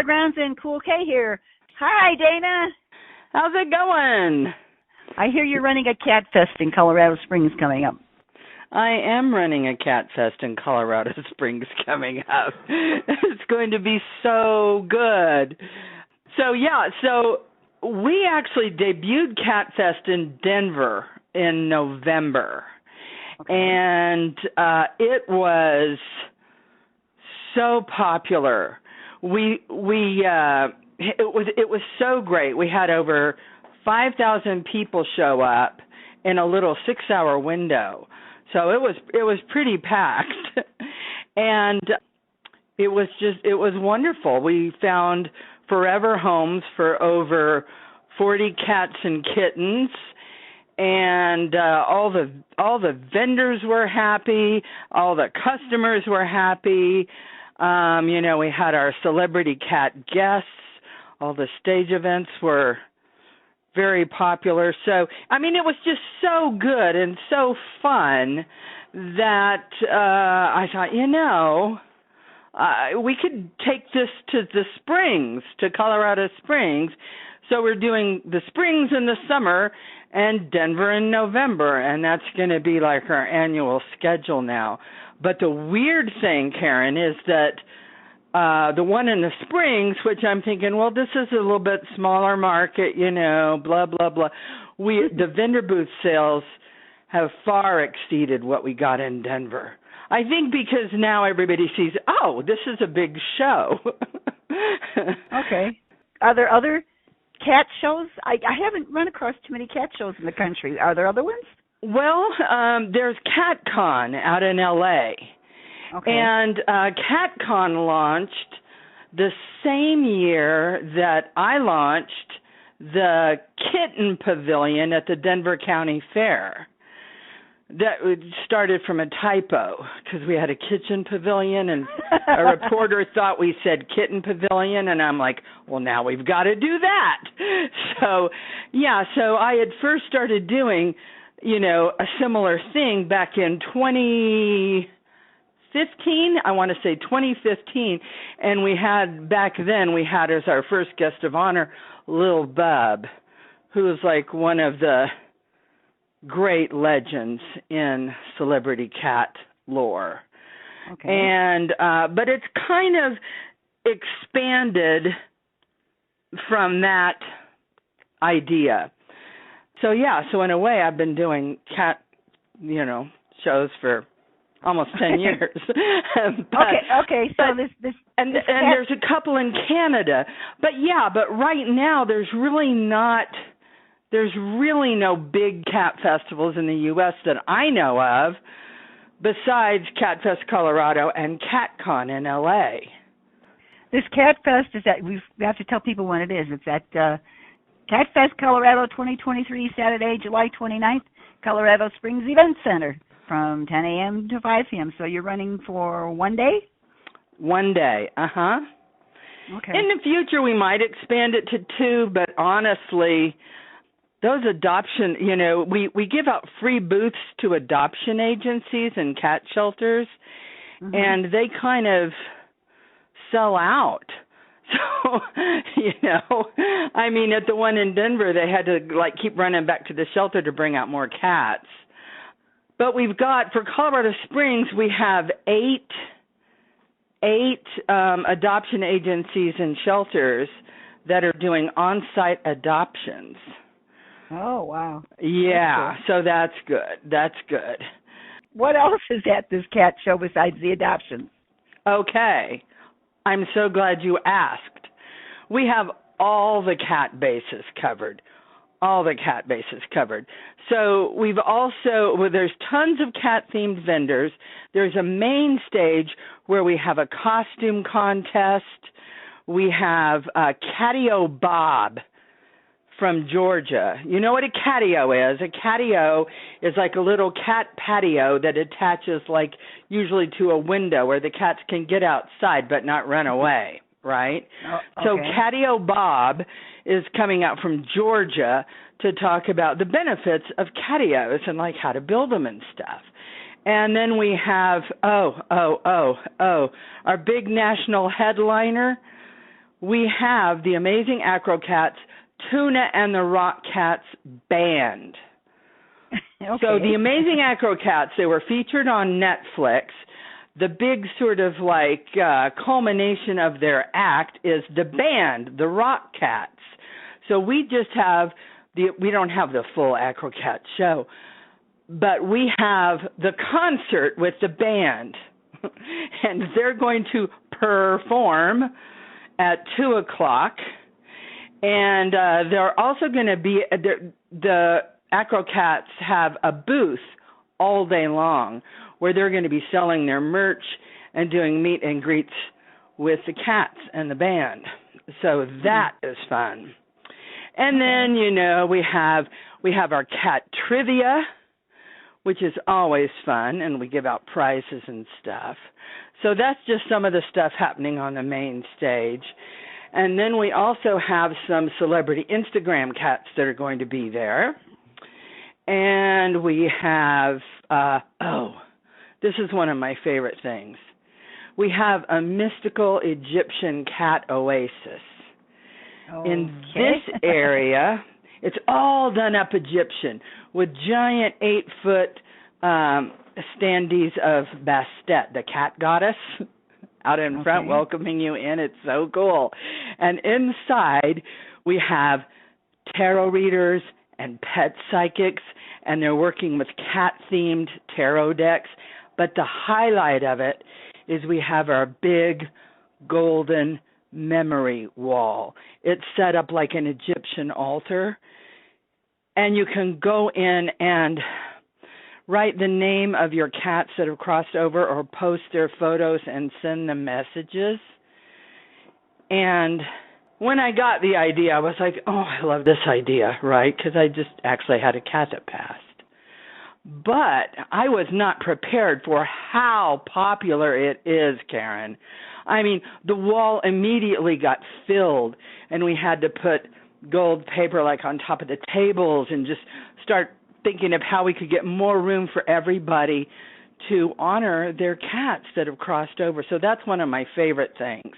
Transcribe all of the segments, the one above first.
Rounds and Cool K here. Hi, Dana. How's it going? I hear you're running a Cat Fest in Colorado Springs coming up. I am running a Cat Fest in Colorado Springs coming up. It's going to be so good. So we actually debuted Cat Fest in Denver in November. Okay. And it was so popular. It was so great. We had over 5,000 people show up in a little 6-hour window. So it was pretty packed. And it was wonderful. We found forever homes for over 40 cats and kittens. And all the vendors were happy, all the customers were happy. We had our celebrity cat guests. All the stage events were very popular. So, it was just so good and so fun that I thought, we could take this to the Springs, to Colorado Springs. So we're doing the Springs in the summer and Denver in November, and that's going to be like our annual schedule now. But the weird thing, Karen, is that the one in the Springs, which I'm thinking, well, this is a little bit smaller market, blah, blah, blah. The vendor booth sales have far exceeded what we got in Denver. I think because now everybody sees, oh, this is a big show. Okay. Are there other cat shows? I haven't run across too many cat shows in the country. Are there other ones? Well, there's CatCon out in L.A., okay. And CatCon launched the same year that I launched the Kitten Pavilion at the Denver County Fair. That started from a typo because we had a kitchen pavilion and a reporter thought we said Kitten Pavilion, and I'm like, well, now we've got to do that. So I had first started doing, a similar thing back in 2015, I want to say 2015, and we had as our first guest of honor, Lil Bub, who was like one of the great legends in celebrity cat lore. Okay. And but it's kind of expanded from that idea. So in a way I've been doing cat, shows for almost 10 years. Okay. So this and there's a couple in Canada. But right now there's really no big cat festivals in the U.S. that I know of besides Cat Fest Colorado and CatCon in L.A. This Cat Fest we have to tell people when it is. It's at Cat Fest Colorado 2023, Saturday, July 29th, Colorado Springs Event Center from 10 a.m. to 5 p.m. So you're running for one day? 1 day, uh-huh. Okay. In the future, we might expand it to 2, but honestly, those adoption, we give out free booths to adoption agencies and cat shelters, and they kind of sell out. So, at the one in Denver, they had to keep running back to the shelter to bring out more cats. But we've got, for Colorado Springs, we have eight adoption agencies and shelters that are doing on-site adoptions. Oh, wow. Yeah, so that's good. What else is at this cat show besides the adoptions? Okay, I'm so glad you asked. We have all the cat bases covered. So we've also, there's tons of cat-themed vendors. There's a main stage where we have a costume contest. We have Catio Bob from Georgia. You know what a catio is? A catio is like a little cat patio that attaches usually to a window where the cats can get outside but not run away, right? Oh, okay. So Catio Bob is coming out from Georgia to talk about the benefits of catios and how to build them and stuff. And then we have, our big national headliner. we have the Amazing Acro Cats, Tuna and the Rock Cats Band. Okay. So the Amazing Acro Cats, they were featured on Netflix. The big sort of like culmination of their act is the band, the Rock Cats. So we just have we don't have the full Acro Cat show, but we have the concert with the band, and they're going to perform at 2:00, and they're also going to be the Acro Cats have a booth all day long where they're going to be selling their merch and doing meet and greets with the cats and the band. So that is fun. And then, we have our cat trivia, which is always fun, and we give out prizes and stuff. So that's just some of the stuff happening on the main stage. And then we also have some celebrity Instagram cats that are going to be there. And we have, this is one of my favorite things. We have a mystical Egyptian cat oasis. Okay. In this area, it's all done up Egyptian with giant 8-foot standees of Bastet, the cat goddess, out in front welcoming you in. It's so cool. And inside, we have tarot readers and pet psychics, and they're working with cat-themed tarot decks. But the highlight of it is we have our big golden memory wall. It's set up like an Egyptian altar, and you can go in and write the name of your cats that have crossed over or post their photos and send them messages. And when I got the idea, I was like, oh, I love this idea, right? Because I just actually had a cat that passed. But I was not prepared for how popular it is, Karen. I mean, the wall immediately got filled, and we had to put gold paper like on top of the tables and just start thinking of how we could get more room for everybody to honor their cats that have crossed over. So that's one of my favorite things.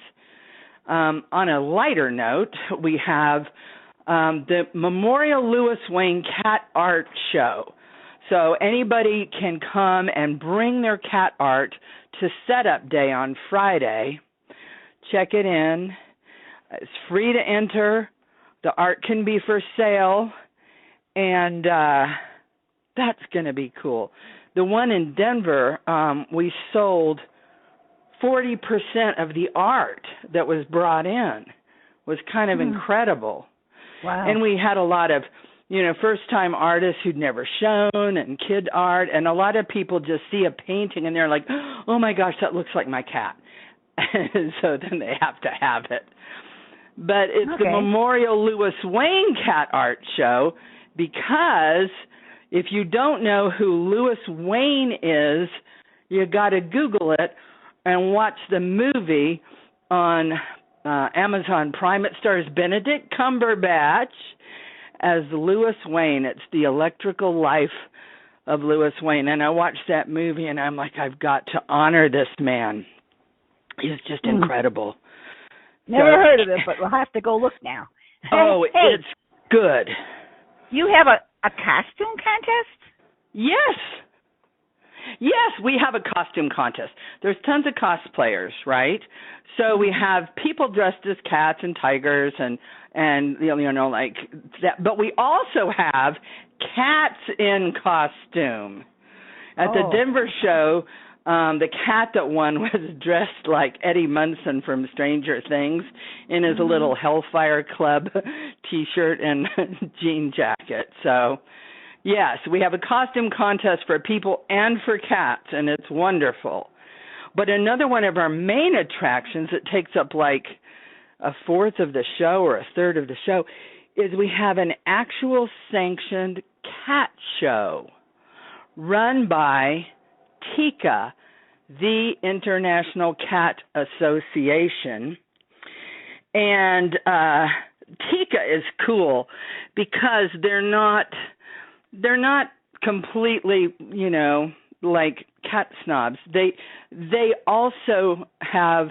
On a lighter note, we have the Memorial Lewis Wayne Cat Art Show. So anybody can come and bring their cat art to setup day on Friday. Check it in. It's free to enter. The art can be for sale. And that's going to be cool. The one in Denver, we sold 40% of the art that was brought in. Was kind of incredible. Wow. And we had a lot of first-time artists who'd never shown, and kid art, and a lot of people just see a painting and they're like, oh my gosh, that looks like my cat. And so then they have to have it. But it's the Memorial Lewis Wayne Cat Art Show because if you don't know who Lewis Wayne is, you got to Google it and watch the movie on Amazon Prime. It stars Benedict Cumberbatch as Lewis Wayne. It's the electrical life of Lewis Wayne. And I watched that movie, and I'm like, I've got to honor this man. He's just incredible. Never heard of it, but we'll have to go look now. It's good. You have a costume contest? Yes. Yes, we have a costume contest. There's tons of cosplayers, right? So we have people dressed as cats and tigers and like that. But we also have cats in costume. At the Denver show, the cat that won was dressed like Eddie Munson from Stranger Things in his little Hellfire Club T-shirt and jean jacket. So, yes, we have a costume contest for people and for cats, and it's wonderful. But another one of our main attractions that takes up like a fourth of the show or a third of the show is we have an actual sanctioned cat show run by TICA, the International Cat Association. And TICA is cool because they're not completely, like cat snobs. They also have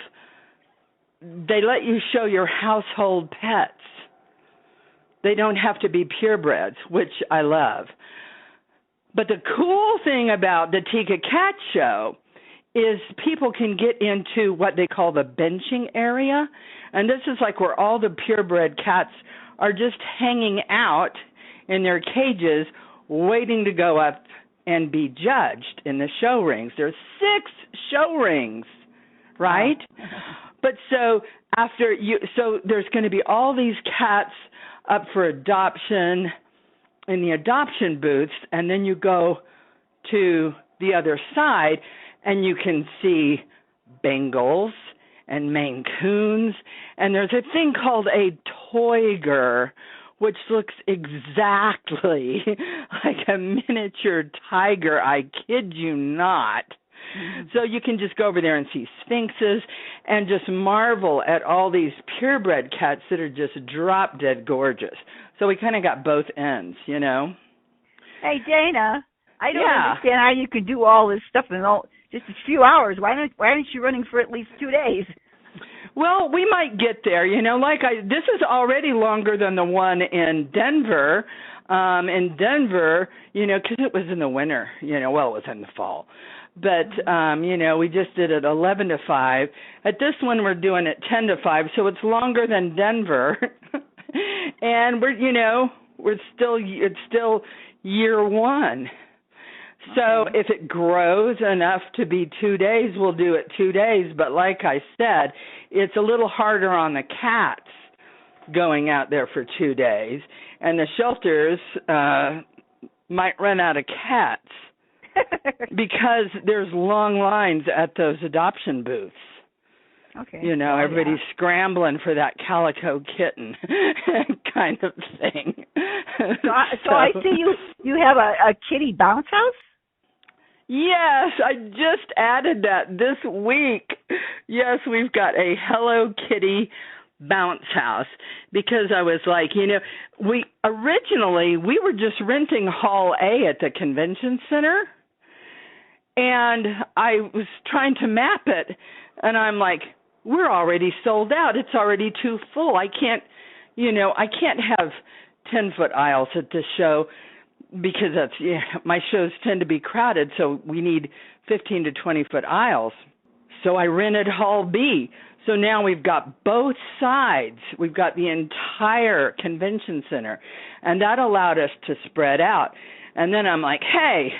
they let you show your household pets. They don't have to be purebreds, which I love. But the cool thing about the Teka Cat Show is people can get into what they call the benching area. And this is like where all the purebred cats are just hanging out in their cages waiting to go up and be judged in the show rings. There's 6 show rings, right? But so there's going to be all these cats up for adoption in the adoption booths, and then you go to the other side and you can see Bengals and Maine Coons, and there's a thing called a Toiger, which looks exactly like a miniature tiger. I kid you not. So you can just go over there and see sphinxes and just marvel at all these purebred cats that are just drop dead gorgeous. So we kind of got both ends, you know. Hey, Dana, I don't understand how you can do all this stuff in just a few hours. Why aren't you running for at least 2 days? Well, we might get there, you know. This is already longer than the one in Denver. In Denver, you know, because it was in the winter, you know. Well, it was in the fall. But, you know, we just did it 11 to 5. At this one, we're doing it 10 to 5, so it's longer than Denver. And it's still year 1. So if it grows enough to be 2 days, we'll do it 2 days. But like I said, it's a little harder on the cats going out there for 2 days. And the shelters might run out of cats because there's long lines at those adoption booths. Okay. You know, everybody's scrambling for that calico kitten kind of thing. So I see you have a kitty bounce house? Yes, I just added that this week. Yes, we've got a Hello Kitty bounce house because I was like, you know, we were just renting Hall A at the convention center, and I was trying to map it, and I'm like, we're already sold out. It's already too full. I can't have 10-foot aisles at this show because my shows tend to be crowded, so we need 15 to 20-foot aisles. So I rented Hall B. So now we've got both sides. We've got the entire convention center, and that allowed us to spread out. And then I'm like, hey,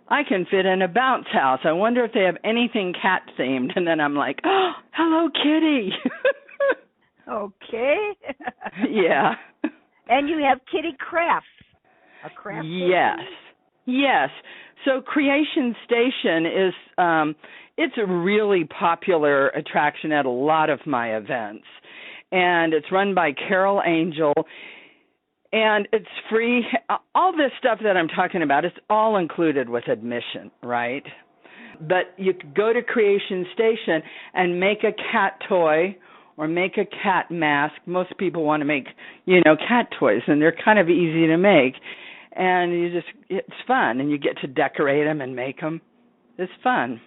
I can fit in a bounce house. I wonder if they have anything cat-themed. And then I'm like, oh, Hello Kitty. Okay. Yeah. And you have Kitty Crafts. A craft Yes. station? Yes. So Creation Station is it's a really popular attraction at a lot of my events. And it's run by Carol Angel. And it's free. All this stuff that I'm talking about is all included with admission, right? But you could go to Creation Station and make a cat toy or make a cat mask. Most people want to make, cat toys, and they're kind of easy to make. And it's fun, and you get to decorate them and make them. It's fun.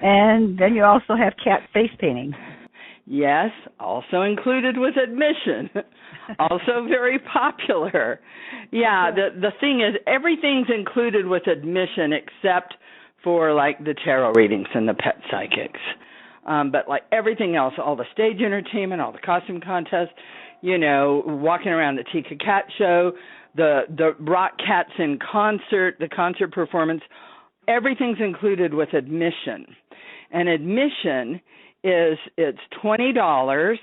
And then you also have cat face painting. Yes, also included with admission. Also very popular. Yeah, the thing is, everything's included with admission except for, like, the tarot readings and the pet psychics. But, like, everything else, all the stage entertainment, all the costume contests, walking around the Teka Cat Show, the Rock Cats in concert, the concert performance, everything's included with admission. And admission it's $20,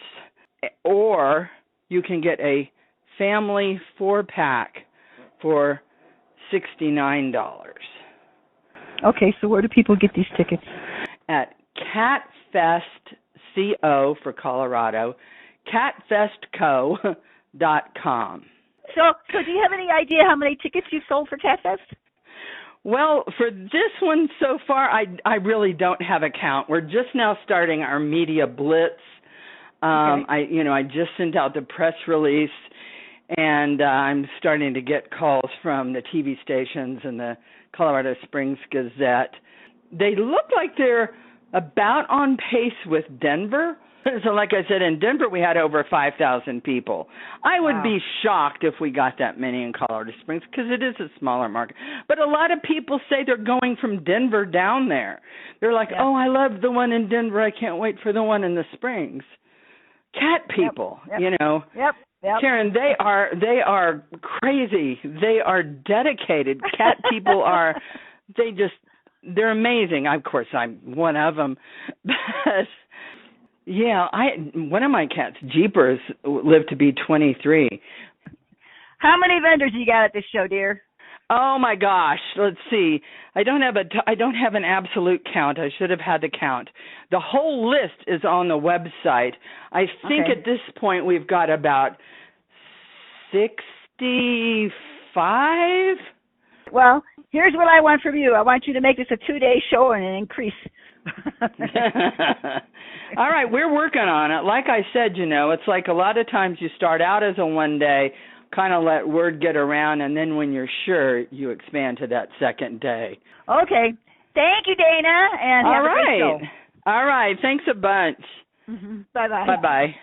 or you can get a family 4-pack for $69. Okay, so where do people get these tickets? At CatFest, C-O for Colorado, catfestco.com. So do you have any idea how many tickets you've sold for CatFest? Well, for this one so far, I really don't have a count. We're just now starting our media blitz. Okay. I just sent out the press release, and I'm starting to get calls from the TV stations and the Colorado Springs Gazette. They look like they're about on pace with Denver, So like I said, in Denver we had over 5,000 people. I would be shocked if we got that many in Colorado Springs because it is a smaller market. But a lot of people say they're going from Denver down there. They're like, oh, I love the one in Denver. I can't wait for the one in the Springs. Cat people, you know. Karen, they are crazy. They are dedicated. Cat people are, they're amazing. Of course, I'm one of them. But yeah, one of my cats, Jeepers, lived to be 23. How many vendors you got at this show, dear? Oh my gosh, let's see. I don't have an absolute count. I should have had the count. The whole list is on the website. I think at this point we've got about 65. Well, here's what I want from you. I want you to make this a 2-day show and an increase. All right, we're working on it. Like I said, you know, it's like a lot of times you start out as a one day, kind of let word get around, and then when you're sure, you expand to that second day. Okay. Thank you, Dana, and have a great show. All right. Thanks a bunch. Bye-bye. Bye-bye.